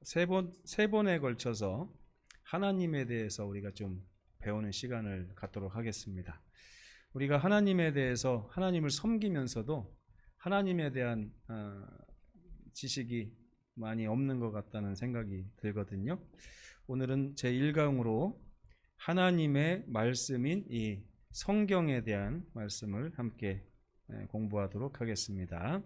세 번에 걸쳐서 하나님에 대해서 우리가 좀 배우는 시간을 갖도록 하겠습니다. 우리가 하나님에 대해서 하나님을 섬기면서도 하나님에 대한 지식이 많이 없는 것 같다는 생각이 들거든요. 오늘은 제1강으로 하나님의 말씀인 이 성경에 대한 말씀을 함께 공부하도록 하겠습니다.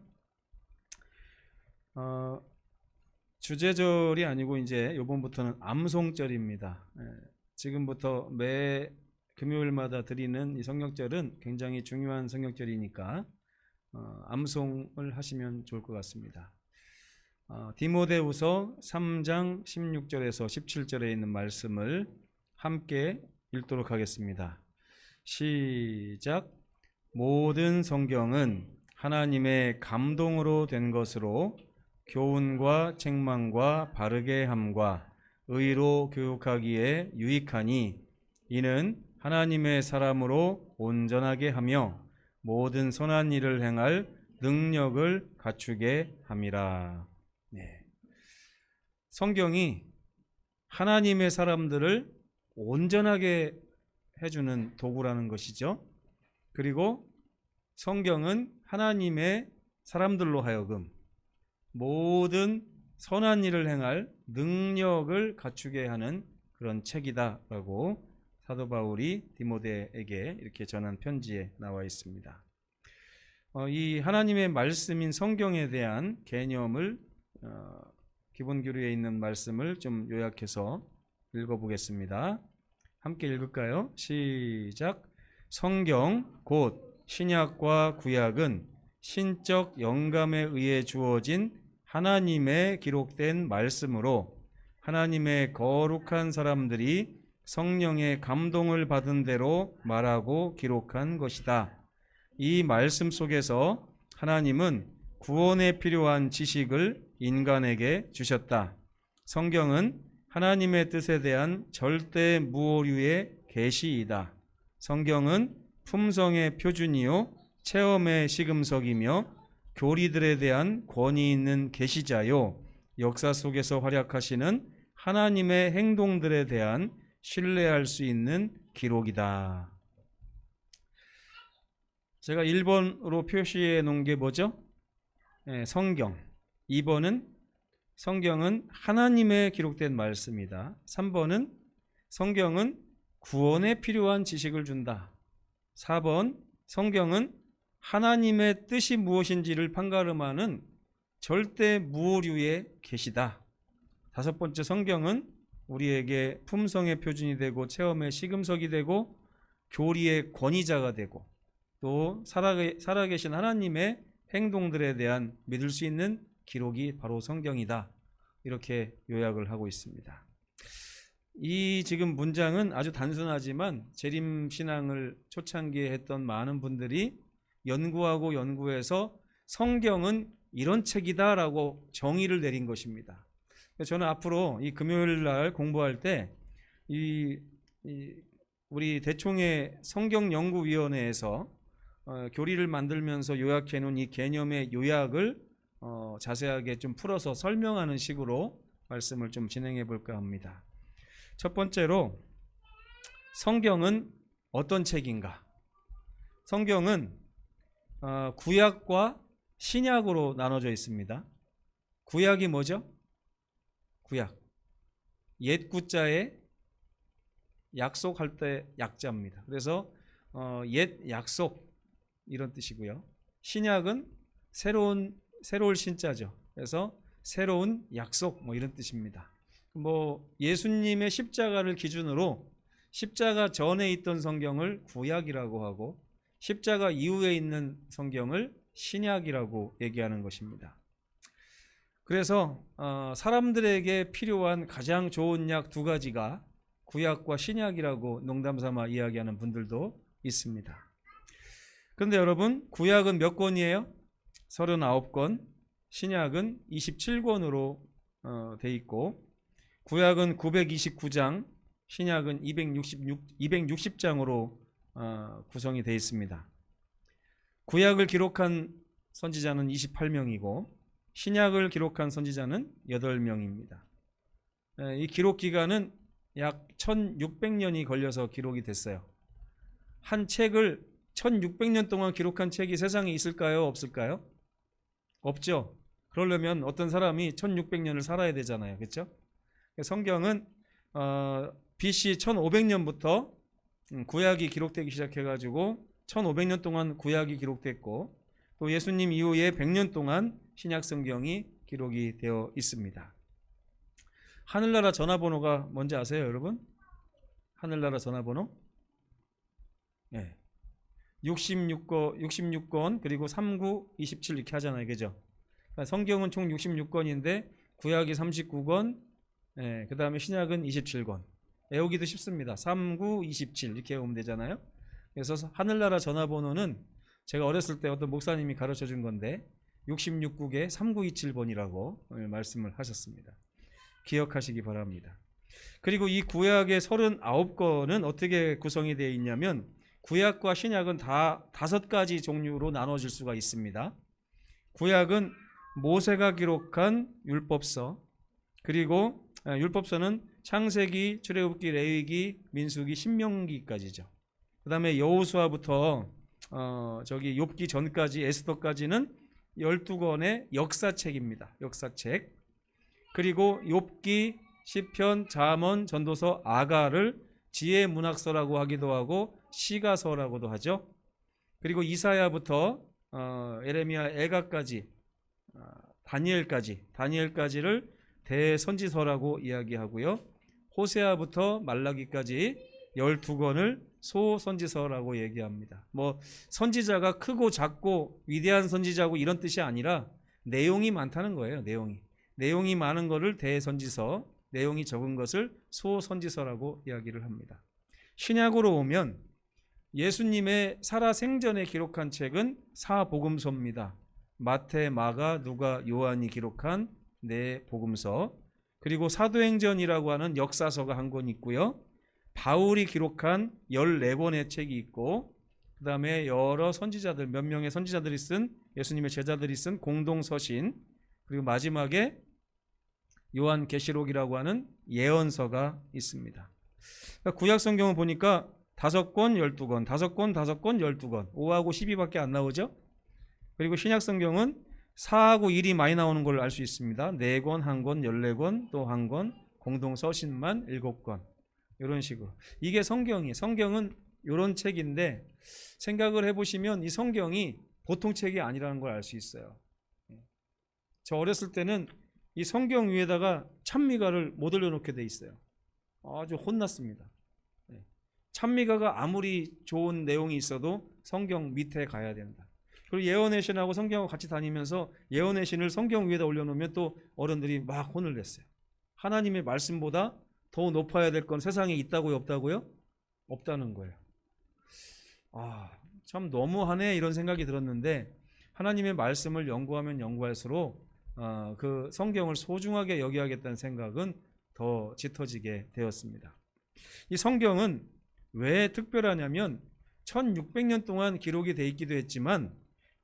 주제절이 아니고 이제 이번부터는 암송절입니다. 지금부터 매 금요일마다 드리는 이 성경절은 굉장히 중요한 성경절이니까 암송을 하시면 좋을 것 같습니다. 디모데후서 3장 16절에서 17절에 있는 말씀을 함께 읽도록 하겠습니다. 시작. 모든 성경은 하나님의 감동으로 된 것으로 교훈과 책망과 바르게 함과 의로 교육하기에 유익하니 이는 하나님의 사람으로 온전하게 하며 모든 선한 일을 행할 능력을 갖추게 함이라. 네. 성경이 하나님의 사람들을 온전하게 해주는 도구라는 것이죠. 그리고 성경은 하나님의 사람들로 하여금 모든 선한 일을 행할 능력을 갖추게 하는 그런 책이다라고 사도 바울이 디모데에게 이렇게 전한 편지에 나와 있습니다. 이 하나님의 말씀인 성경에 대한 개념을 기본 교류에 있는 말씀을 좀 요약해서 읽어보겠습니다. 함께 읽을까요? 시작. 성경 곧 신약과 구약은 신적 영감에 의해 주어진 하나님의 기록된 말씀으로 하나님의 거룩한 사람들이 성령의 감동을 받은 대로 말하고 기록한 것이다. 이 말씀 속에서 하나님은 구원에 필요한 지식을 인간에게 주셨다. 성경은 하나님의 뜻에 대한 절대 무오류의 계시이다. 성경은 품성의 표준이요 체험의 시금석이며 교리들에 대한 권위 있는 계시자요 역사 속에서 활약하시는 하나님의 행동들에 대한 신뢰할 수 있는 기록이다. 제가 1번으로 표시해 놓은 게 뭐죠? 성경. 2번은 성경은 하나님의 기록된 말씀이다. 3번은 성경은 구원에 필요한 지식을 준다. 4번 성경은 하나님의 뜻이 무엇인지를 판가름하는 절대 무오류의 계시다. 5번째 성경은 우리에게 품성의 표준이 되고 체험의 시금석이 되고 교리의 권위자가 되고 또 살아계신 하나님의 행동들에 대한 믿을 수 있는 기록이 바로 성경이다. 이렇게 요약을 하고 있습니다. 이 지금 문장은 아주 단순하지만 재림신앙을 초창기에 했던 많은 분들이 연구하고 연구해서 성경은 이런 책이다라고 정의를 내린 것입니다. 저는 앞으로 이 금요일 날 공부할 때 우리 대총회 성경연구위원회에서 교리를 만들면서 요약해 놓은 이 개념의 요약을 자세하게 좀 풀어서 설명하는 식으로 말씀을 좀 진행해 볼까 합니다. 첫 번째로 성경은 어떤 책인가? 성경은 구약과 신약으로 나눠져 있습니다. 구약이 뭐죠? 구약. 옛 구자에 약속할 때 약자입니다. 그래서 옛 약속 이런 뜻이고요. 신약은 새로울 신자죠. 그래서 새로운 약속 뭐 이런 뜻입니다. 예수님의 십자가를 기준으로 십자가 전에 있던 성경을 구약이라고 하고 십자가 이후에 있는 성경을 신약이라고 얘기하는 것입니다. 그래서 사람들에게 필요한 가장 좋은 약 2가지가 구약과 신약이라고 농담삼아 이야기하는 분들도 있습니다. 그런데 여러분, 구약은 몇 권이에요? 39권, 신약은 27권으로 돼 있고 구약은 929장, 신약은 260장으로 구성이 되어 있습니다. 구약을 기록한 선지자는 28명이고 신약을 기록한 선지자는 8명입니다. 이 기록 기간은 약 1600년이 걸려서 기록이 됐어요. 한 책을 1600년 동안 기록한 책이 세상에 있을까요? 없을까요? 없죠. 그러려면 어떤 사람이 1600년을 살아야 되잖아요. 그렇죠? 성경은 BC 1500년부터 구약이 기록되기 시작해가지고 1500년 동안 구약이 기록됐고 또 예수님 이후에 100년 동안 신약 성경이 기록이 되어 있습니다. 하늘나라 전화번호가 뭔지 아세요, 여러분? 하늘나라 전화번호? 네. 66권 그리고 3927 이렇게 하잖아요. 그죠? 그러니까 성경은 총 66권인데 구약이 39권, 그 다음에 신약은 27권. 외우기도 쉽습니다. 3927 이렇게 외우면 되잖아요. 그래서 하늘나라 전화번호는 제가 어렸을 때 어떤 목사님이 가르쳐 준 건데 66국에 3927번이라고 말씀을 하셨습니다. 기억하시기 바랍니다. 그리고 이 구약의 39권은 어떻게 구성이 되어 있냐면 구약과 신약은 다 5가지 종류로 나눠질 수가 있습니다. 구약은 모세가 기록한 율법서, 그리고 율법서는 창세기, 출애굽기, 레위기, 민수기, 신명기까지죠. 그 다음에 여호수아부터 욥기 전까지 에스더까지는 12권의 역사책입니다. 역사책. 그리고 욥기, 시편, 잠언, 전도서, 아가를 지혜문학서라고 하기도 하고 시가서라고도 하죠. 그리고 이사야부터 에레미야, 애가까지, 다니엘까지를 대선지서라고 이야기하고요. 호세아부터 말라기까지 12권을 소선지서라고 얘기합니다. 뭐 선지자가 크고 작고 위대한 선지자고 이런 뜻이 아니라 내용이 많다는 거예요. 내용이 많은 것을 대선지서, 내용이 적은 것을 소선지서라고 이야기를 합니다. 신약으로 오면 예수님의 살아생전에 기록한 책은 사복음서입니다. 마태, 마가, 누가, 요한이 기록한 네 복음서, 그리고 사도행전이라고 하는 역사서가 한 권 있고요. 바울이 기록한 14권의 책이 있고, 그 다음에 여러 선지자들, 몇 명의 선지자들이 쓴, 예수님의 제자들이 쓴 공동서신, 그리고 마지막에 요한계시록이라고 하는 예언서가 있습니다. 그러니까 구약성경을 보니까 5권, 12권, 5권, 12권, 5하고 12밖에 안 나오죠. 그리고 신약성경은 4하고 1이 많이 나오는 걸 알 수 있습니다. 4권, 1권, 14권, 또 1권, 공동서신만 7권, 이런 식으로. 이게 성경이에요. 성경은 이런 책인데 생각을 해보시면 이 성경이 보통 책이 아니라는 걸 알 수 있어요. 저 어렸을 때는 이 성경 위에다가 찬미가를 못 올려놓게 돼 있어요. 아주 혼났습니다. 찬미가가 아무리 좋은 내용이 있어도 성경 밑에 가야 된다. 그리고 예언의 신하고 성경하고 같이 다니면서 예언의 신을 성경 위에다 올려놓으면 또 어른들이 막 혼을 냈어요. 하나님의 말씀보다 더 높아야 될 건 세상에 있다고요, 없다고요? 없다는 거예요. 참 너무하네 이런 생각이 들었는데 하나님의 말씀을 연구하면 연구할수록 그 성경을 소중하게 여겨야겠다는 생각은 더 짙어지게 되었습니다. 이 성경은 왜 특별하냐면 1600년 동안 기록이 돼 있기도 했지만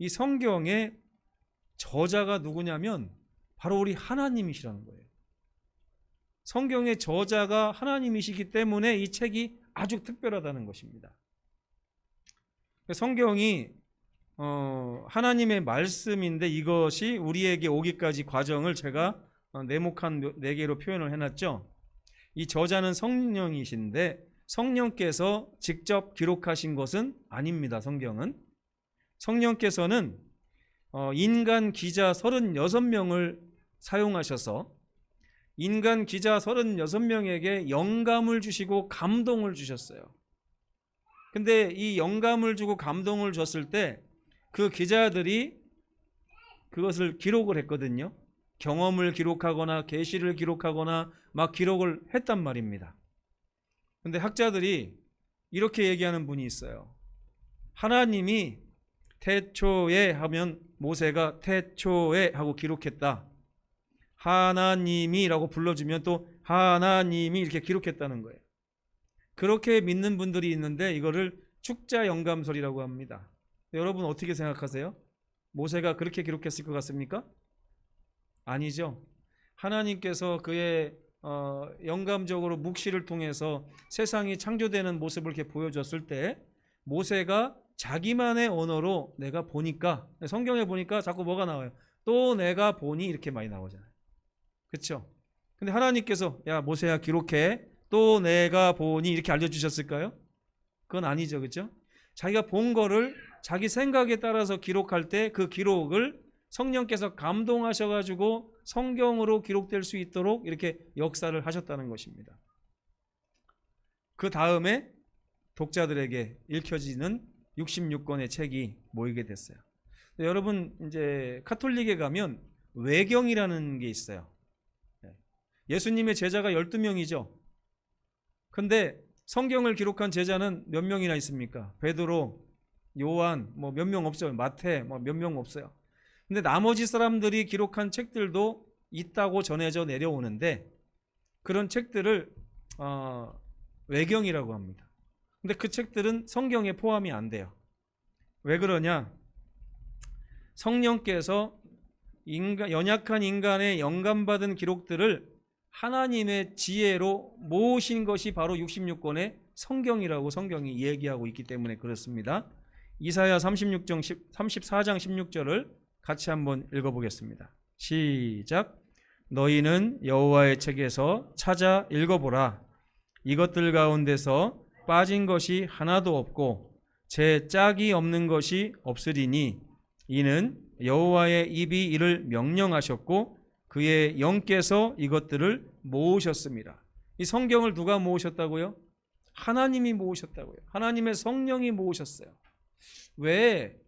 이 성경의 저자가 누구냐면 바로 우리 하나님이시라는 거예요. 성경의 저자가 하나님이시기 때문에 이 책이 아주 특별하다는 것입니다. 성경이 하나님의 말씀인데 이것이 우리에게 오기까지 과정을 제가 네모칸 4개로 표현을 해놨죠. 이 저자는 성령이신데 성령께서 직접 기록하신 것은 아닙니다. 성령께서는 인간 기자 36명을 사용하셔서 인간 기자 36명에게 영감을 주시고 감동을 주셨어요. 근데 이 영감을 주고 감동을 줬을 때 그 기자들이 그것을 기록을 했거든요. 경험을 기록하거나 계시를 기록하거나 막 기록을 했단 말입니다. 근데 학자들이 이렇게 얘기하는 분이 있어요. 하나님이 태초에 하면 모세가 태초에 하고 기록했다. 하나님이라고 불러주면 또 하나님이 이렇게 기록했다는 거예요. 그렇게 믿는 분들이 있는데 이거를 축자 영감설이라고 합니다. 여러분 어떻게 생각하세요? 모세가 그렇게 기록했을 것 같습니까? 아니죠. 하나님께서 그의 영감적으로 묵시를 통해서 세상이 창조되는 모습을 이렇게 보여줬을 때 모세가 자기만의 언어로 내가 보니까, 성경에 보니까 자꾸 뭐가 나와요? 또 내가 보니 이렇게 많이 나오잖아요. 그렇죠? 근데 하나님께서 야 모세야 기록해, 또 내가 보니 이렇게 알려주셨을까요? 그건 아니죠. 그렇죠? 자기가 본 거를 자기 생각에 따라서 기록할 때 그 기록을 성령께서 감동하셔가지고 성경으로 기록될 수 있도록 이렇게 역사를 하셨다는 것입니다. 그 다음에 독자들에게 읽혀지는 66권의 책이 모이게 됐어요. 여러분 이제 카톨릭에 가면 외경이라는 게 있어요. 예수님의 제자가 12명이죠. 근데 성경을 기록한 제자는 몇 명이나 있습니까? 베드로, 요한, 뭐 몇 명 없어요. 마태, 뭐 몇 명 없어요. 근데 나머지 사람들이 기록한 책들도 있다고 전해져 내려오는데 그런 책들을 외경이라고 합니다. 근데 그 책들은 성경에 포함이 안 돼요. 왜 그러냐? 성령께서 연약한 인간의 영감받은 기록들을 하나님의 지혜로 모으신 것이 바로 66권의 성경이라고 성경이 얘기하고 있기 때문에 그렇습니다. 이사야 34장 16절을 같이 한번 읽어보겠습니다. 시작. 너희는 여호와의 책에서 찾아 읽어보라. 이것들 가운데서 빠진 것이 하나도 없고 제 짝이 없는 것이 없으리니 이는 여호와의 입이 이를 명령하셨고 그의 영께서 이것들을 모으셨습니다. 이 성경을 누가 모으셨다고요? 하나님이 모으셨다고요. 하나님의 성령이 모으셨어요. 왜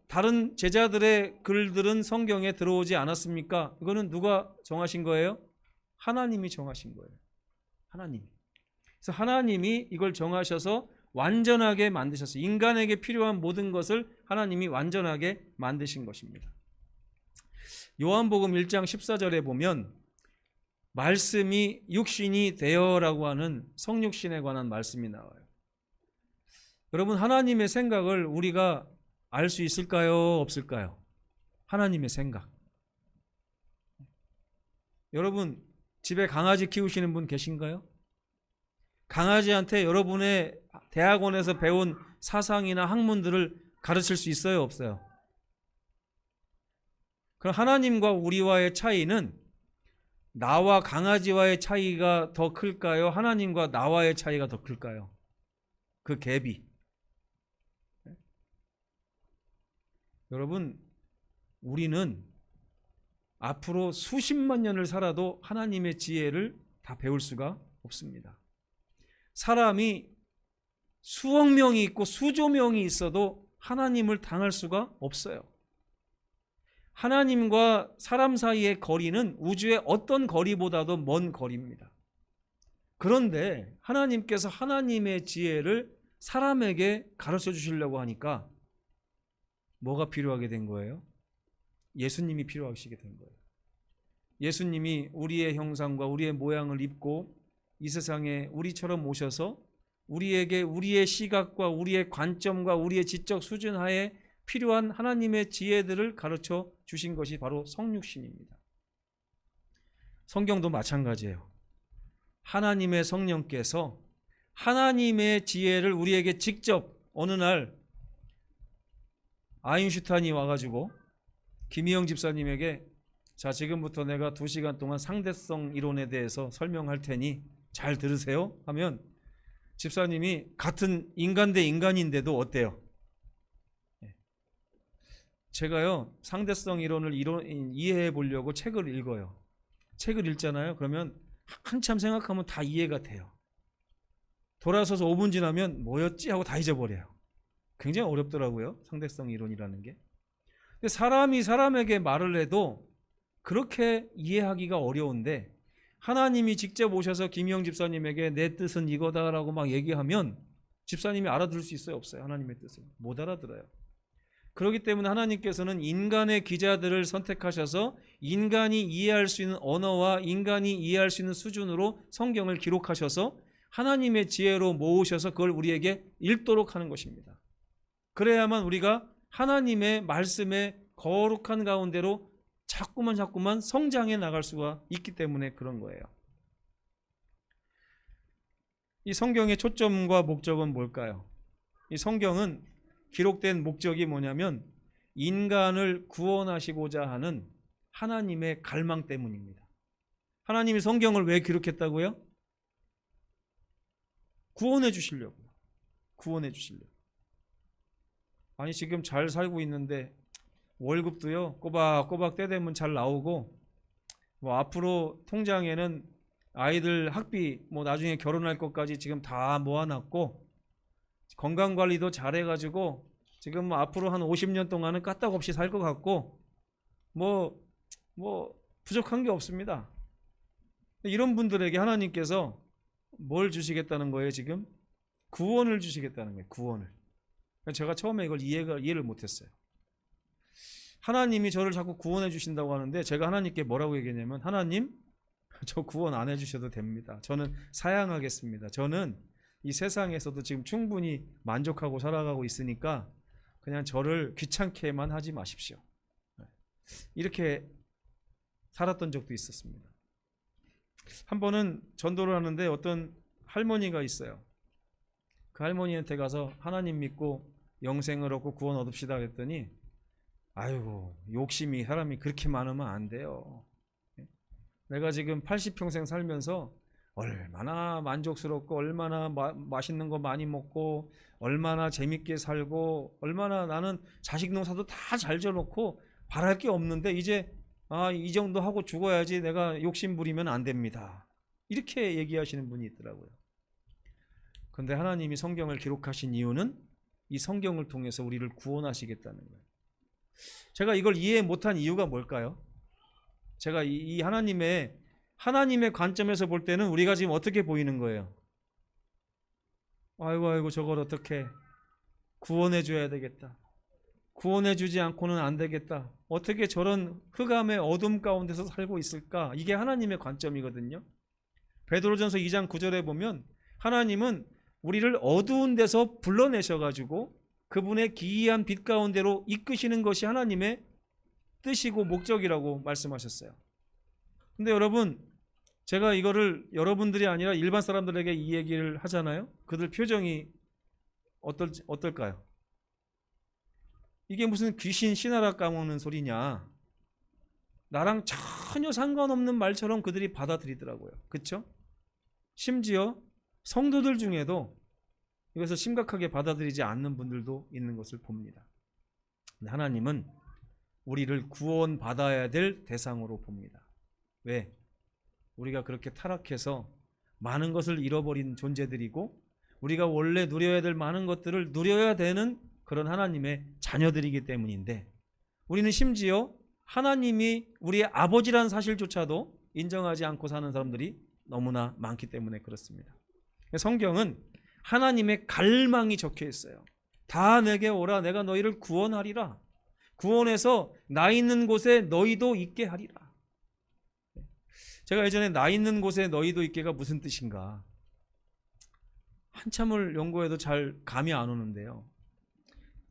다른 제자들의 글들은 성경에 들어오지 않았습니까? 이거는 누가 정하신 거예요? 하나님이 정하신 거예요. 하나님이. 그래서 하나님이 이걸 정하셔서 완전하게 만드셨어요. 인간에게 필요한 모든 것을 하나님이 완전하게 만드신 것입니다. 요한복음 1장 14절에 보면 말씀이 육신이 되어라고 하는 성육신에 관한 말씀이 나와요. 여러분 하나님의 생각을 우리가 알 수 있을까요? 없을까요? 하나님의 생각. 여러분 집에 강아지 키우시는 분 계신가요? 강아지한테 여러분의 대학원에서 배운 사상이나 학문들을 가르칠 수 있어요? 없어요? 그럼 하나님과 우리와의 차이는 나와 강아지와의 차이가 더 클까요? 하나님과 나와의 차이가 더 클까요? 그 갭이. 여러분 우리는 앞으로 수십만 년을 살아도 하나님의 지혜를 다 배울 수가 없습니다. 사람이 수억 명이 있고 수조 명이 있어도 하나님을 당할 수가 없어요. 하나님과 사람 사이의 거리는 우주의 어떤 거리보다도 먼 거리입니다. 그런데 하나님께서 하나님의 지혜를 사람에게 가르쳐 주시려고 하니까 뭐가 필요하게 된 거예요? 예수님이 필요하시게 된 거예요. 예수님이 우리의 형상과 우리의 모양을 입고 이 세상에 우리처럼 오셔서 우리에게 우리의 시각과 우리의 관점과 우리의 지적 수준 하에 필요한 하나님의 지혜들을 가르쳐 주신 것이 바로 성육신입니다. 성경도 마찬가지예요. 하나님의 성령께서 하나님의 지혜를 우리에게 직접 어느 날 아인슈타인이 와가지고 김희영 집사님에게 자 지금부터 내가 2시간 동안 상대성 이론에 대해서 설명할 테니 잘 들으세요 하면 집사님이 같은 인간 대 인간인데도 어때요? 제가요 상대성 이론을 이해해 보려고 책을 읽어요. 책을 읽잖아요. 그러면 한참 생각하면 다 이해가 돼요. 돌아서서 5분 지나면 뭐였지 하고 다 잊어버려요. 굉장히 어렵더라고요. 상대성 이론이라는 게. 근데 사람이 사람에게 말을 해도 그렇게 이해하기가 어려운데 하나님이 직접 오셔서 김희영 집사님에게 내 뜻은 이거다라고 막 얘기하면 집사님이 알아들을 수 있어요? 없어요? 하나님의 뜻을 못 알아들어요. 그렇기 때문에 하나님께서는 인간의 기자들을 선택하셔서 인간이 이해할 수 있는 언어와 인간이 이해할 수 있는 수준으로 성경을 기록하셔서 하나님의 지혜로 모으셔서 그걸 우리에게 읽도록 하는 것입니다. 그래야만 우리가 하나님의 말씀의 거룩한 가운데로 자꾸만 성장해 나갈 수가 있기 때문에 그런 거예요. 이 성경의 초점과 목적은 뭘까요? 이 성경은 기록된 목적이 뭐냐면 인간을 구원하시고자 하는 하나님의 갈망 때문입니다. 하나님이 성경을 왜 기록했다고요? 구원해 주시려고요. 구원해 주시려고. 아니 지금 잘 살고 있는데 월급도요 꼬박꼬박 때 되면 잘 나오고 뭐 앞으로 통장에는 아이들 학비 뭐 나중에 결혼할 것까지 지금 다 모아놨고 건강관리도 잘해가지고 지금 뭐 앞으로 한 50년 동안은 까딱없이 살 것 같고 뭐 부족한 게 없습니다. 이런 분들에게 하나님께서 뭘 주시겠다는 거예요? 지금 구원을 주시겠다는 거예요. 구원을. 제가 처음에 이걸 이해를 못했어요. 하나님이 저를 자꾸 구원해 주신다고 하는데 제가 하나님께 뭐라고 얘기했냐면 하나님 저 구원 안 해주셔도 됩니다. 저는 사양하겠습니다. 저는 이 세상에서도 지금 충분히 만족하고 살아가고 있으니까 그냥 저를 귀찮게만 하지 마십시오. 이렇게 살았던 적도 있었습니다. 한 번은 전도를 하는데 어떤 할머니가 있어요. 그 할머니한테 가서 하나님 믿고 영생을 얻고 구원 얻읍시다 그랬더니 아이고 욕심이 사람이 그렇게 많으면 안 돼요. 내가 지금 80평생 살면서 얼마나 만족스럽고 얼마나 맛있는 거 많이 먹고 얼마나 재밌게 살고 얼마나 나는 자식 농사도 다 잘 져놓고 바랄 게 없는데 이제 이 정도 하고 죽어야지 내가 욕심 부리면 안 됩니다. 이렇게 얘기하시는 분이 있더라고요. 그런데 하나님이 성경을 기록하신 이유는 이 성경을 통해서 우리를 구원하시겠다는 거예요. 제가 이걸 이해 못한 이유가 뭘까요? 제가 이 하나님의 관점에서 볼 때는 우리가 지금 어떻게 보이는 거예요? 아이고 저걸 어떻게 구원해 줘야 되겠다. 구원해 주지 않고는 안 되겠다. 어떻게 저런 흑암의 어둠 가운데서 살고 있을까? 이게 하나님의 관점이거든요. 베드로전서 2장 9절에 보면 하나님은 우리를 어두운 데서 불러내셔가지고 그분의 기이한 빛 가운데로 이끄시는 것이 하나님의 뜻이고 목적이라고 말씀하셨어요. 근데 여러분 제가 이거를 여러분들이 아니라 일반 사람들에게 이 얘기를 하잖아요. 그들 표정이 어떨까요? 이게 무슨 귀신 신하라 까먹는 소리냐. 나랑 전혀 상관없는 말처럼 그들이 받아들이더라고요. 그렇죠? 심지어 성도들 중에도 이것을 심각하게 받아들이지 않는 분들도 있는 것을 봅니다. 근데 하나님은 우리를 구원받아야 될 대상으로 봅니다. 왜? 우리가 그렇게 타락해서 많은 것을 잃어버린 존재들이고 우리가 원래 누려야 될 많은 것들을 누려야 되는 그런 하나님의 자녀들이기 때문인데 우리는 심지어 하나님이 우리의 아버지라는 사실조차도 인정하지 않고 사는 사람들이 너무나 많기 때문에 그렇습니다. 성경은 하나님의 갈망이 적혀 있어요. 다 내게 오라 내가 너희를 구원하리라. 구원해서 나 있는 곳에 너희도 있게 하리라. 제가 예전에 나 있는 곳에 너희도 있게가 무슨 뜻인가 한참을 연구해도 잘 감이 안 오는데요.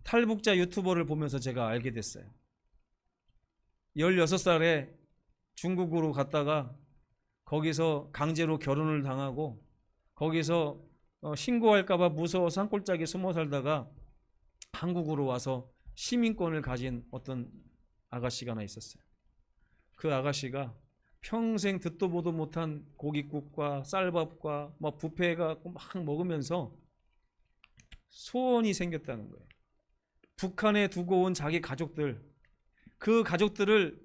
탈북자 유튜버를 보면서 제가 알게 됐어요. 16살에 중국으로 갔다가 거기서 강제로 결혼을 당하고 거기서 신고할까봐 무서워서 산골짜기에 숨어 살다가 한국으로 와서 시민권을 가진 어떤 아가씨가 하나 있었어요. 그 아가씨가 평생 듣도 보도 못한 고깃국과 쌀밥과 막 뷔페 갖고 막 먹으면서 소원이 생겼다는 거예요. 북한에 두고 온 자기 가족들, 그 가족들을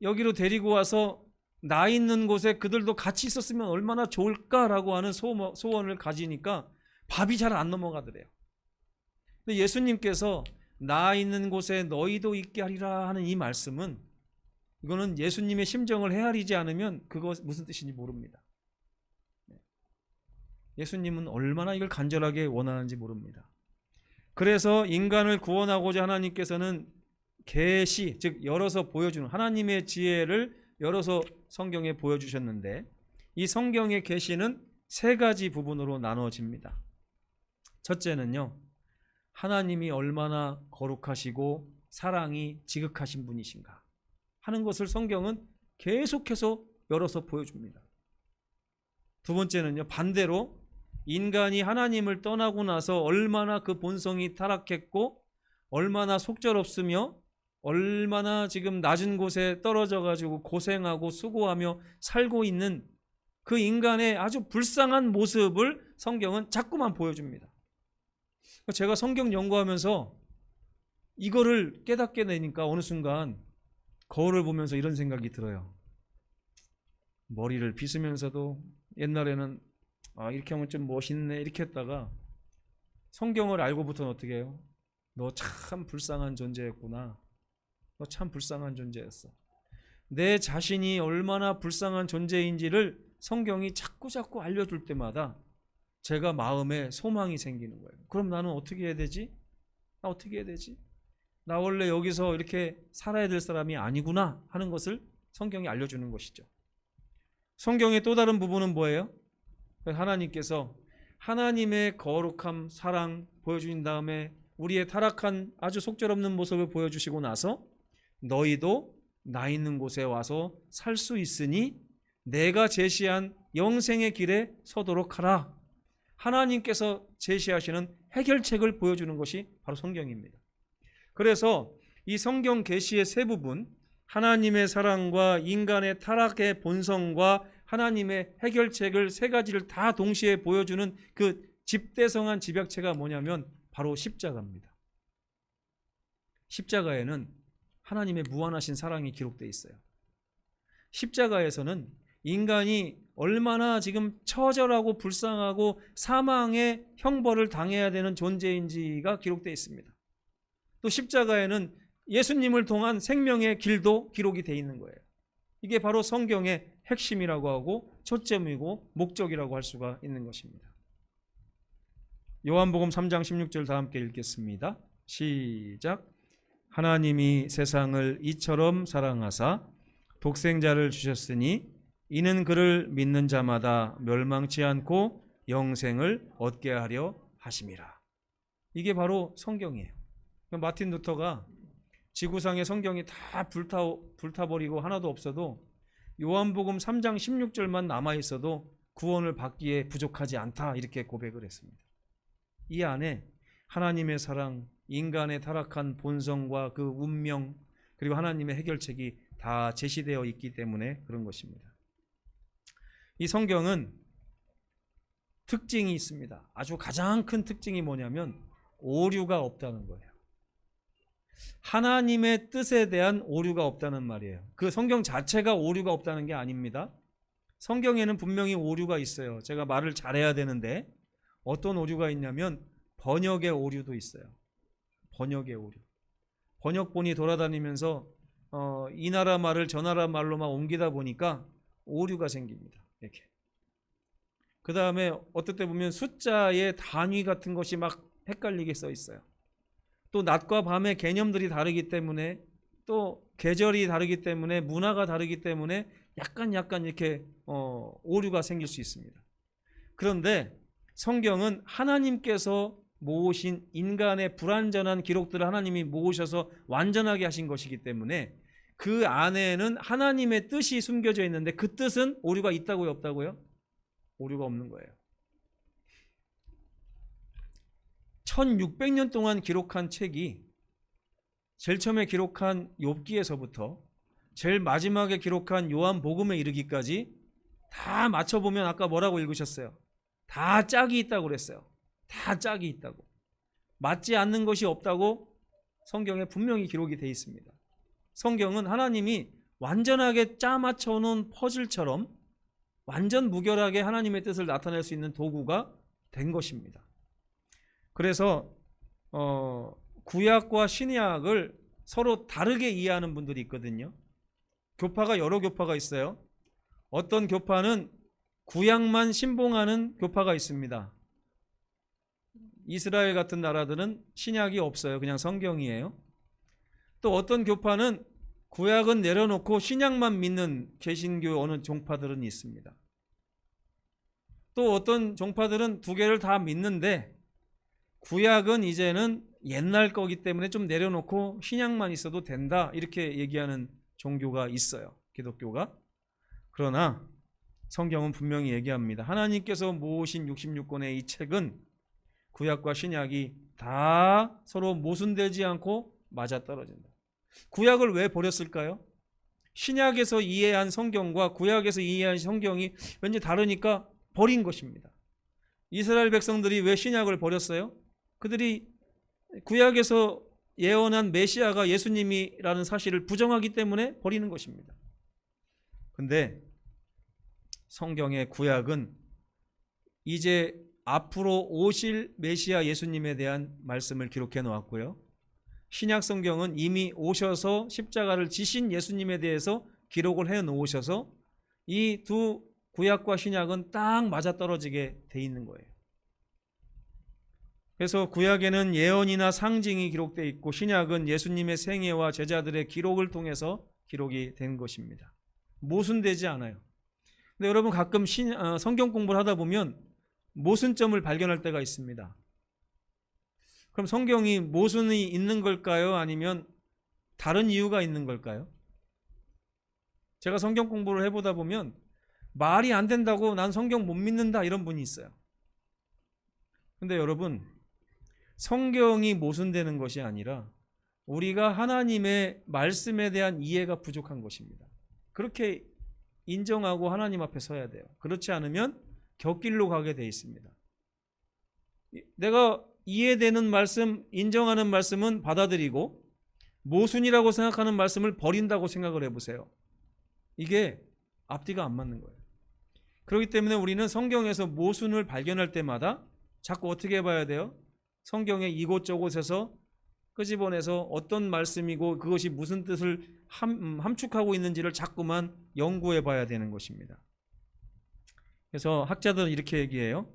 여기로 데리고 와서 나 있는 곳에 그들도 같이 있었으면 얼마나 좋을까라고 하는 소원을 가지니까 밥이 잘 안 넘어가더래요. 근데 예수님께서 나 있는 곳에 너희도 있게 하리라 하는 이 말씀은 이거는 예수님의 심정을 헤아리지 않으면 그거 무슨 뜻인지 모릅니다. 예수님은 얼마나 이걸 간절하게 원하는지 모릅니다. 그래서 인간을 구원하고자 하나님께서는 계시, 즉 열어서 보여주는 하나님의 지혜를 열어서 성경에 보여주셨는데 이 성경의 계시는 세 가지 부분으로 나눠집니다. 첫째는요, 하나님이 얼마나 거룩하시고 사랑이 지극하신 분이신가. 하는 것을 성경은 계속해서 열어서 보여줍니다. 두 번째는요, 반대로 인간이 하나님을 떠나고 나서 얼마나 그 본성이 타락했고 얼마나 속절없으며 얼마나 지금 낮은 곳에 떨어져 가지고 고생하고 수고하며 살고 있는 그 인간의 아주 불쌍한 모습을 성경은 자꾸만 보여줍니다. 제가 성경 연구하면서 이거를 깨닫게 되니까 어느 순간 거울을 보면서 이런 생각이 들어요. 머리를 빗으면서도 옛날에는 이렇게 하면 좀 멋있네 이렇게 했다가 성경을 알고부터는 어떻게 해요? 너 참 불쌍한 존재였구나. 너 참 불쌍한 존재였어. 내 자신이 얼마나 불쌍한 존재인지를 성경이 자꾸 알려줄 때마다 제가 마음에 소망이 생기는 거예요. 그럼 나는 어떻게 해야 되지? 나 어떻게 해야 되지? 나 원래 여기서 이렇게 살아야 될 사람이 아니구나 하는 것을 성경이 알려주는 것이죠. 성경의 또 다른 부분은 뭐예요? 하나님께서 하나님의 거룩함, 사랑 보여주신 다음에 우리의 타락한 아주 속절없는 모습을 보여주시고 나서 너희도 나 있는 곳에 와서 살 수 있으니 내가 제시한 영생의 길에 서도록 하라. 하나님께서 제시하시는 해결책을 보여주는 것이 바로 성경입니다. 그래서 이 성경 계시의 세 부분, 하나님의 사랑과 인간의 타락의 본성과 하나님의 해결책을 세 가지를 다 동시에 보여주는 그 집대성한 집약체가 뭐냐면 바로 십자가입니다. 십자가에는 하나님의 무한하신 사랑이 기록되어 있어요. 십자가에서는 인간이 얼마나 지금 처절하고 불쌍하고 사망의 형벌을 당해야 되는 존재인지가 기록되어 있습니다. 또 십자가에는 예수님을 통한 생명의 길도 기록이 되어 있는 거예요. 이게 바로 성경의 핵심이라고 하고 초점이고 목적이라고 할 수가 있는 것입니다. 요한복음 3장 16절 다 함께 읽겠습니다. 시작. 하나님이 세상을 이처럼 사랑하사 독생자를 주셨으니 이는 그를 믿는 자마다 멸망치 않고 영생을 얻게 하려 하심이라. 이게 바로 성경이에요. 마틴 루터가 지구상의 성경이 다 불타버리고 하나도 없어도 요한복음 3장 16절만 남아있어도 구원을 받기에 부족하지 않다 이렇게 고백을 했습니다. 이 안에 하나님의 사랑, 인간의 타락한 본성과 그 운명 그리고 하나님의 해결책이 다 제시되어 있기 때문에 그런 것입니다. 이 성경은 특징이 있습니다. 아주 가장 큰 특징이 뭐냐면 오류가 없다는 거예요. 하나님의 뜻에 대한 오류가 없다는 말이에요. 그 성경 자체가 오류가 없다는 게 아닙니다. 성경에는 분명히 오류가 있어요. 제가 말을 잘해야 되는데 어떤 오류가 있냐면 번역의 오류도 있어요. 번역의 오류. 번역본이 돌아다니면서 이 나라 말을 저 나라 말로만 옮기다 보니까 오류가 생깁니다. 이렇게. 그 다음에 어떨 때 보면 숫자의 단위 같은 것이 막 헷갈리게 써 있어요. 또 낮과 밤의 개념들이 다르기 때문에 또 계절이 다르기 때문에 문화가 다르기 때문에 약간 이렇게 오류가 생길 수 있습니다. 그런데 성경은 하나님께서 모으신 인간의 불완전한 기록들을 하나님이 모으셔서 완전하게 하신 것이기 때문에 그 안에는 하나님의 뜻이 숨겨져 있는데 그 뜻은 오류가 있다고요, 없다고요? 오류가 없는 거예요. 1600년 동안 기록한 책이 제일 처음에 기록한 욥기에서부터 제일 마지막에 기록한 요한복음에 이르기까지 다 맞춰보면 아까 뭐라고 읽으셨어요? 다 짝이 있다고 그랬어요. 다 짝이 있다고. 맞지 않는 것이 없다고 성경에 분명히 기록이 되어 있습니다. 성경은 하나님이 완전하게 짜맞춰 놓은 퍼즐처럼 완전 무결하게 하나님의 뜻을 나타낼 수 있는 도구가 된 것입니다. 그래서 구약과 신약을 서로 다르게 이해하는 분들이 있거든요. 교파가 여러 교파가 있어요. 어떤 교파는 구약만 신봉하는 교파가 있습니다. 이스라엘 같은 나라들은 신약이 없어요. 그냥 성경이에요. 또 어떤 교파는 구약은 내려놓고 신약만 믿는 개신교 어느 종파들은 있습니다. 또 어떤 종파들은 두 개를 다 믿는데 구약은 이제는 옛날 거기 때문에 좀 내려놓고 신약만 있어도 된다 이렇게 얘기하는 종교가 있어요. 기독교가. 그러나 성경은 분명히 얘기합니다. 하나님께서 모으신 66권의 이 책은 구약과 신약이 다 서로 모순되지 않고 맞아떨어진다. 구약을 왜 버렸을까요? 신약에서 이해한 성경과 구약에서 이해한 성경이 왠지 다르니까 버린 것입니다. 이스라엘 백성들이 왜 신약을 버렸어요? 그들이 구약에서 예언한 메시아가 예수님이라는 사실을 부정하기 때문에 버리는 것입니다. 근데 성경의 구약은 이제 앞으로 오실 메시아 예수님에 대한 말씀을 기록해 놓았고요. 신약 성경은 이미 오셔서 십자가를 지신 예수님에 대해서 기록을 해 놓으셔서 이 두 구약과 신약은 딱 맞아떨어지게 돼 있는 거예요. 그래서 구약에는 예언이나 상징이 기록되어 있고 신약은 예수님의 생애와 제자들의 기록을 통해서 기록이 된 것입니다. 모순되지 않아요. 근데 여러분 가끔 성경 공부를 하다 보면 모순점을 발견할 때가 있습니다. 그럼 성경이 모순이 있는 걸까요? 아니면 다른 이유가 있는 걸까요? 제가 성경 공부를 해보다 보면 말이 안 된다고 난 성경 못 믿는다 이런 분이 있어요. 근데 여러분 성경이 모순되는 것이 아니라 우리가 하나님의 말씀에 대한 이해가 부족한 것입니다. 그렇게 인정하고 하나님 앞에 서야 돼요. 그렇지 않으면 곁길로 가게 돼 있습니다. 내가 이해되는 말씀, 인정하는 말씀은 받아들이고 모순이라고 생각하는 말씀을 버린다고 생각을 해보세요. 이게 앞뒤가 안 맞는 거예요. 그렇기 때문에 우리는 성경에서 모순을 발견할 때마다 자꾸 어떻게 해봐야 돼요? 성경의 이곳저곳에서 끄집어내서 어떤 말씀이고 그것이 무슨 뜻을 함축하고 있는지를 자꾸만 연구해 봐야 되는 것입니다. 그래서 학자들은 이렇게 얘기해요.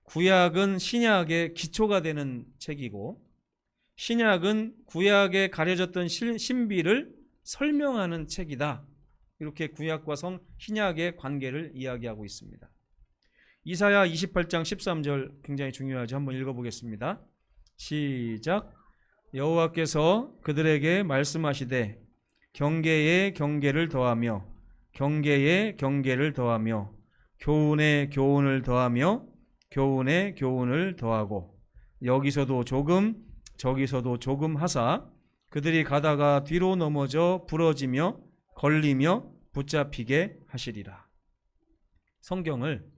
구약은 신약의 기초가 되는 책이고 신약은 구약에 가려졌던 신비를 설명하는 책이다. 이렇게 구약과 신약의 관계를 이야기하고 있습니다. 이사야 28장 13절 굉장히 중요하죠. 한번 읽어보겠습니다. 시작. 여호와께서 그들에게 말씀하시되 경계에 경계를 더하며 경계에 경계를 더하며 교훈에 교훈을 더하며 교훈에 교훈을 더하고 여기서도 조금 저기서도 조금 하사 그들이 가다가 뒤로 넘어져 부러지며 걸리며 붙잡히게 하시리라. 성경을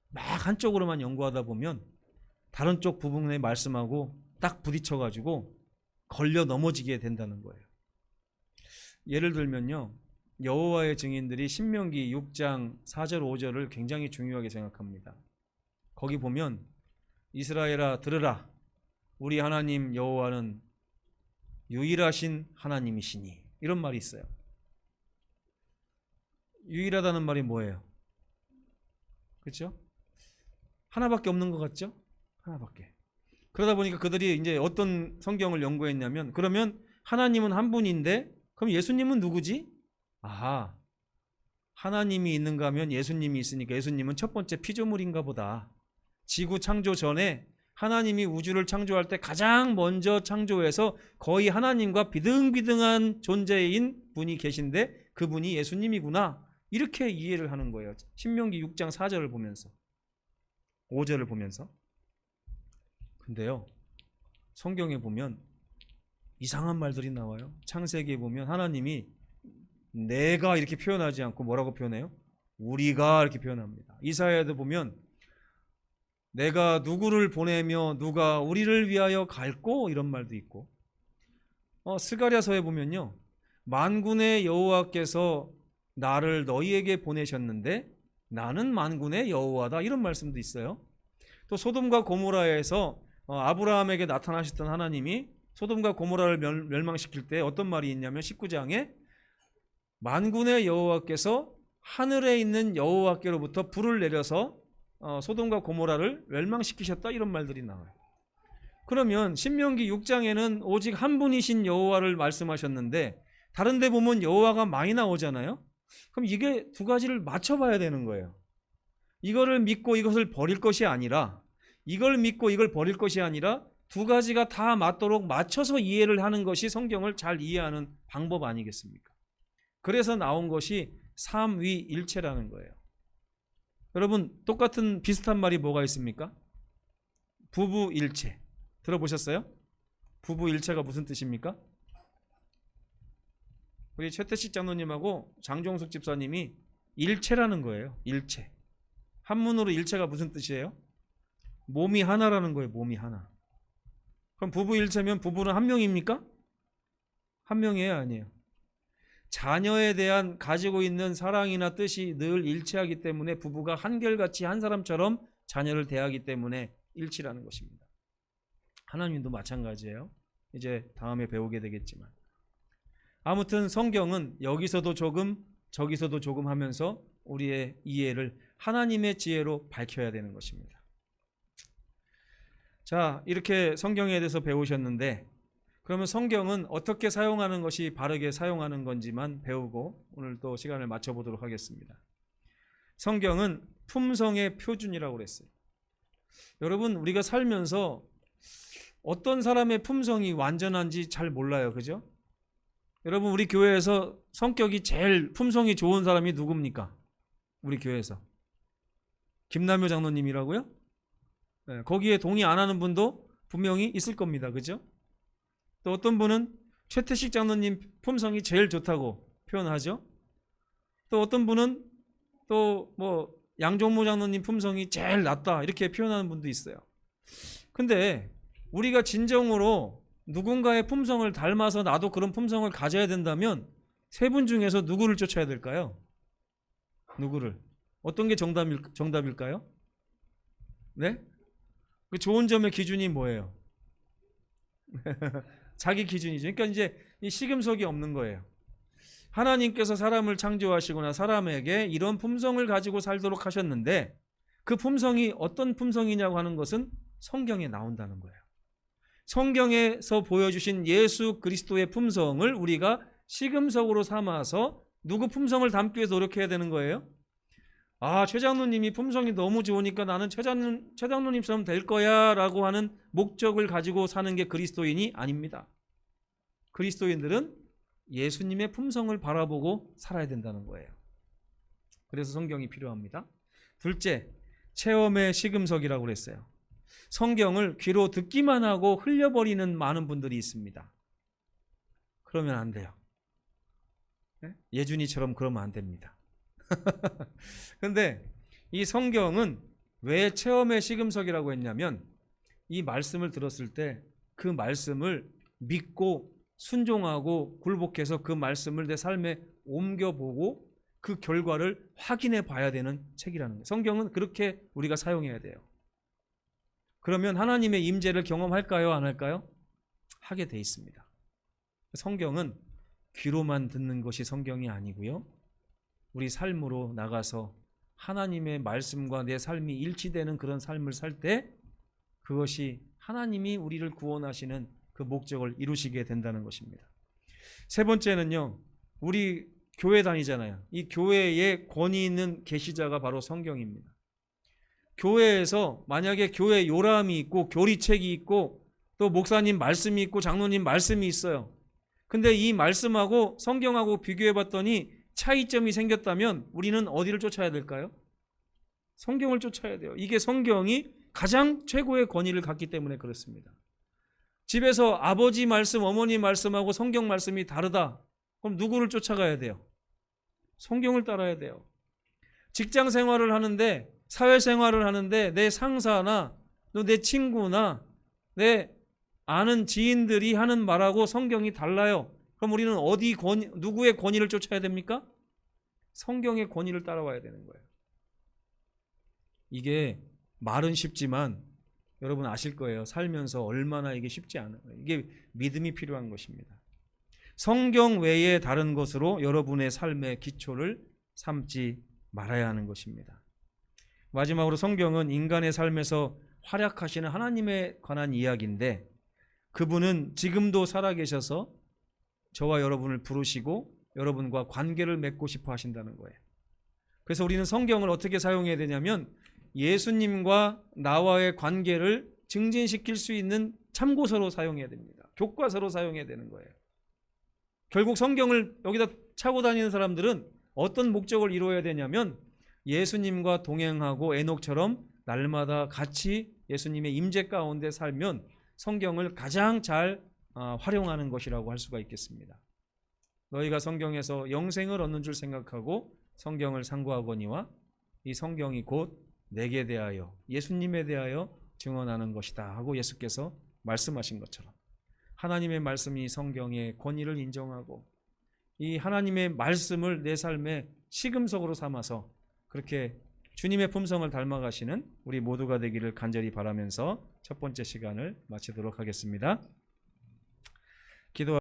막 한쪽으로만 연구하다 보면 다른 쪽 부분의 말씀하고 딱 부딪혀가지고 걸려 넘어지게 된다는 거예요. 예를 들면요, 여호와의 증인들이 신명기 6장 4절 5절을 굉장히 중요하게 생각합니다. 거기 보면 이스라엘아 들으라, 우리 하나님 여호와는 유일하신 하나님이시니, 이런 말이 있어요. 유일하다는 말이 뭐예요? 그렇죠? 하나밖에 없는 것 같죠? 하나밖에. 그러다 보니까 그들이 이제 어떤 성경을 연구했냐면, 그러면 하나님은 한 분인데 그럼 예수님은 누구지? 아하, 하나님이 있는가 하면 예수님이 있으니까 예수님은 첫 번째 피조물인가 보다. 지구 창조 전에 하나님이 우주를 창조할 때 가장 먼저 창조해서 거의 하나님과 비등비등한 존재인 분이 계신데 그분이 예수님이구나, 이렇게 이해를 하는 거예요. 신명기 6장 4절을 보면서, 5절을 보면서. 근데요, 성경에 보면 이상한 말들이 나와요. 창세기에 보면 하나님이 내가 이렇게 표현하지 않고 뭐라고 표현해요? 우리가 이렇게 표현합니다. 이사야에도 보면 내가 누구를 보내며 누가 우리를 위하여 갈고, 이런 말도 있고, 스가랴서에 보면요, 만군의 여호와께서 나를 너희에게 보내셨는데 나는 만군의 여호와다, 이런 말씀도 있어요. 또 소돔과 고모라에서 아브라함에게 나타나셨던 하나님이 소돔과 고모라를 멸망시킬 때 어떤 말이 있냐면 19장에 만군의 여호와께서 하늘에 있는 여호와께로부터 불을 내려서 소돔과 고모라를 멸망시키셨다, 이런 말들이 나와요. 그러면 신명기 6장에는 오직 한 분이신 여호와를 말씀하셨는데 다른 데 보면 여호와가 많이 나오잖아요. 그럼 이게 두 가지를 맞춰봐야 되는 거예요. 이거를 믿고 이것을 버릴 것이 아니라, 이걸 믿고 이걸 버릴 것이 아니라 두 가지가 다 맞도록 맞춰서 이해를 하는 것이 성경을 잘 이해하는 방법 아니겠습니까? 그래서 나온 것이 삼위일체라는 거예요. 여러분, 똑같은 비슷한 말이 뭐가 있습니까? 부부일체. 들어보셨어요? 부부일체가 무슨 뜻입니까? 우리 최태식 장로님하고 장종숙 집사님이 일체라는 거예요. 일체. 한문으로 일체가 무슨 뜻이에요? 몸이 하나라는 거예요. 몸이 하나. 그럼 부부일체면 부부는 한 명입니까? 한 명이에요? 아니에요? 자녀에 대한 가지고 있는 사랑이나 뜻이 늘 일치하기 때문에 부부가 한결같이 한 사람처럼 자녀를 대하기 때문에 일치라는 것입니다. 하나님도 마찬가지예요. 이제 다음에 배우게 되겠지만. 아무튼 성경은 여기서도 조금 저기서도 조금 하면서 우리의 이해를 하나님의 지혜로 밝혀야 되는 것입니다. 자, 이렇게 성경에 대해서 배우셨는데 그러면 성경은 어떻게 사용하는 것이 바르게 사용하는 건지만 배우고 오늘 또 시간을 맞춰보도록 하겠습니다. 성경은 품성의 표준이라고 그랬어요. 여러분, 우리가 살면서 어떤 사람의 품성이 완전한지 잘 몰라요. 그죠? 여러분, 우리 교회에서 성격이 제일 품성이 좋은 사람이 누굽니까? 우리 교회에서 김남효 장로님이라고요? 네, 거기에 동의 안 하는 분도 분명히 있을 겁니다. 그죠? 또 어떤 분은 최태식 장로님 품성이 제일 좋다고 표현하죠. 또 어떤 분은 또 뭐 양종모 장로님 품성이 제일 낫다 이렇게 표현하는 분도 있어요. 근데 우리가 진정으로 누군가의 품성을 닮아서 나도 그런 품성을 가져야 된다면 세 분 중에서 누구를 쫓아야 될까요? 누구를? 어떤 게 정답일까요? 네? 그 좋은 점의 기준이 뭐예요? 자기 기준이죠. 그러니까 이제 이 시금석이 없는 거예요. 하나님께서 사람을 창조하시거나 사람에게 이런 품성을 가지고 살도록 하셨는데 그 품성이 어떤 품성이냐고 하는 것은 성경에 나온다는 거예요. 성경에서 보여주신 예수 그리스도의 품성을 우리가 시금석으로 삼아서 누구 품성을 담기 위해서 노력해야 되는 거예요? 아, 최 장로님이 품성이 너무 좋으니까 나는 최 장로님처럼 될 거야 라고 하는 목적을 가지고 사는 게 그리스도인이 아닙니다. 그리스도인들은 예수님의 품성을 바라보고 살아야 된다는 거예요. 그래서 성경이 필요합니다. 둘째, 체험의 시금석이라고 그랬어요. 성경을 귀로 듣기만 하고 흘려버리는 많은 분들이 있습니다. 그러면 안 돼요. 예준이처럼 그러면 안 됩니다. 그런데 이 성경은 왜 체험의 시금석이라고 했냐면 이 말씀을 들었을 때 그 말씀을 믿고 순종하고 굴복해서 그 말씀을 내 삶에 옮겨보고 그 결과를 확인해 봐야 되는 책이라는 거예요. 성경은 그렇게 우리가 사용해야 돼요. 그러면 하나님의 임재를 경험할까요? 안 할까요? 하게 돼 있습니다. 성경은 귀로만 듣는 것이 성경이 아니고요. 우리 삶으로 나가서 하나님의 말씀과 내 삶이 일치되는 그런 삶을 살 때 그것이 하나님이 우리를 구원하시는 그 목적을 이루시게 된다는 것입니다. 세 번째는요. 우리 교회 다니잖아요. 이 교회에 권위 있는 계시자가 바로 성경입니다. 교회에서 만약에 교회 요람이 있고 교리책이 있고 또 목사님 말씀이 있고 장로님 말씀이 있어요. 근데 이 말씀하고 성경하고 비교해 봤더니 차이점이 생겼다면 우리는 어디를 쫓아야 될까요? 성경을 쫓아야 돼요. 이게 성경이 가장 최고의 권위를 갖기 때문에 그렇습니다. 집에서 아버지 말씀, 어머니 말씀하고 성경 말씀이 다르다. 그럼 누구를 쫓아가야 돼요? 성경을 따라야 돼요. 직장 생활을 하는데 사회생활을 하는데 내 상사나 내 친구나 내 아는 지인들이 하는 말하고 성경이 달라요. 그럼 우리는 누구의 권위를 쫓아야 됩니까? 성경의 권위를 따라와야 되는 거예요. 이게 말은 쉽지만 여러분 아실 거예요. 살면서 얼마나 이게 쉽지 않아요. 이게 믿음이 필요한 것입니다. 성경 외에 다른 것으로 여러분의 삶의 기초를 삼지 말아야 하는 것입니다. 마지막으로 성경은 인간의 삶에서 활약하시는 하나님에 관한 이야기인데 그분은 지금도 살아계셔서 저와 여러분을 부르시고 여러분과 관계를 맺고 싶어 하신다는 거예요. 그래서 우리는 성경을 어떻게 사용해야 되냐면 예수님과 나와의 관계를 증진시킬 수 있는 참고서로 사용해야 됩니다. 교과서로 사용해야 되는 거예요. 결국 성경을 여기다 차고 다니는 사람들은 어떤 목적을 이루어야 되냐면 예수님과 동행하고 에녹처럼 날마다 같이 예수님의 임재 가운데 살면 성경을 가장 잘 활용하는 것이라고 할 수가 있겠습니다. 너희가 성경에서 영생을 얻는 줄 생각하고 성경을 상고하거니와 이 성경이 곧 내게 대하여 예수님에 대하여 증언하는 것이다 하고 예수께서 말씀하신 것처럼 하나님의 말씀이 성경의 권위를 인정하고 이 하나님의 말씀을 내 삶의 시금석으로 삼아서 그렇게 주님의 품성을 닮아가시는 우리 모두가 되기를 간절히 바라면서 첫 번째 시간을 마치도록 하겠습니다.